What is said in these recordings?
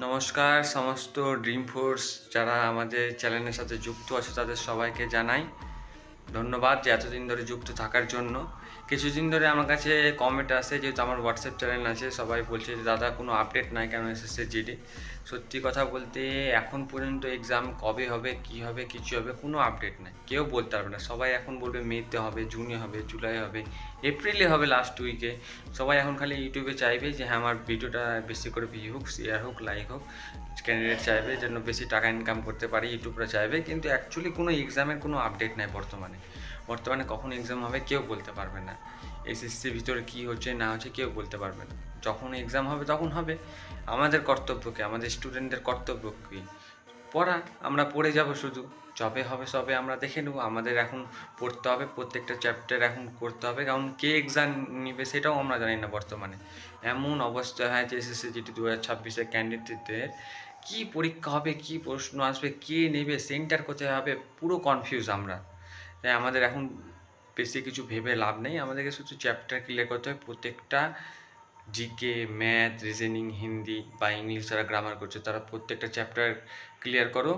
নমস্কার সমস্ত dream force যারা আমাদের চ্যানেলের সাথে যুক্ত আছে তাদের সবাইকে জানাই ধন্যবাদ যে এতদিন ধরে যুক্ত থাকার জন্য। কিছুদিন ধরে আমার কাছে কমেন্ট আসে, যেহেতু আমার হোয়াটসঅ্যাপ চ্যানেল আছে, সবাই বলছে যে দাদা কোনো আপডেট নাই কেন এসএসসি জিডি। সত্যি কথা বলতে এখন পর্যন্ত এক্সাম কবে হবে, কি হবে, কিছু হবে, কোনো আপডেট নাই, কেউ বলতে পারবে না। সবাই এখন বলবে মেতে হবে, জুনে হবে, জুলাই হবে, এপ্রিলে হবে লাস্ট উইকে। সবাই এখন খালি ইউটিউবে চাইবে যে হ্যাঁ আমার ভিডিওটা বেশি করে ভিউ হোক, শেয়ার হোক, লাইক হোক। ক্যান্ডিডেট চাইবে যেন বেশি টাকা ইনকাম করতে পারি, ইউটিউবরা চাইবে, কিন্তু অ্যাকচুয়ালি কোনো এক্সামের কোনো আপডেট নাই বর্তমানে কখন এক্সাম হবে কেউ বলতে পারবে না। এসএসসির ভিতরে কী হচ্ছে না হচ্ছে কেউ বলতে পারবে না। যখন এক্সাম হবে তখন হবে। আমাদের কর্তব্য কী, আমাদের স্টুডেন্টদের কর্তব্য কী? পড়া। আমরা পড়ে যাব শুধু, যবে হবে সবে আমরা দেখে নেবো। আমাদের এখন পড়তে হবে, প্রত্যেকটা চ্যাপ্টার এখন করতে হবে, কারণ কে এক্সাম নিবে সেটাও আমরা জানি না বর্তমানে। এমন অবস্থা হয় যে এসএসসি জিডি 2026-এর ক্যান্ডিডেটদের কী পরীক্ষা হবে, কী প্রশ্ন আসবে, কে নেবে, সেন্টার কোথায় হবে, পুরো কনফিউজ আমরা। তাই আমাদের এখন বেশি কিছু ভেবে লাভ নেই, আমাদেরকে শুধু চ্যাপ্টার ক্লিয়ার করতে হবে। প্রত্যেকটা জিকে, ম্যাথ, রিজনিং, হিন্দি বা ইংলিশ যারা গ্রামার করছে তারা প্রত্যেকটা চ্যাপ্টার ক্লিয়ার করো।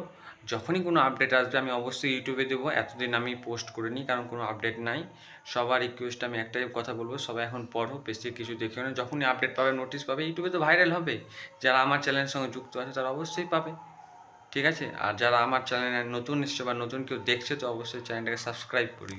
যখনই কোনো আপডেট আসবে আমি অবশ্যই ইউটিউবে দেবো। এতদিন আমি পোস্ট করিনি কারণ কোনো আপডেট নাই। সবার রিকোয়েস্ট আমি একটাই কথা বলবো, সবাই এখন পড়ো, বেশি কিছু দেখিও না। যখনই আপডেট পাবে, নোটিশ পাবে, ইউটিউবে তো ভাইরাল হবে। যারা আমার চ্যানেলের সঙ্গে যুক্ত আছে তারা অবশ্যই পাবে, ঠিক আছে? আর যারা আমার চ্যানেলে নতুন এসছে বা নতুন কেউ দেখছে তো অবশ্যই চ্যানেলটাকে সাবস্ক্রাইব করি।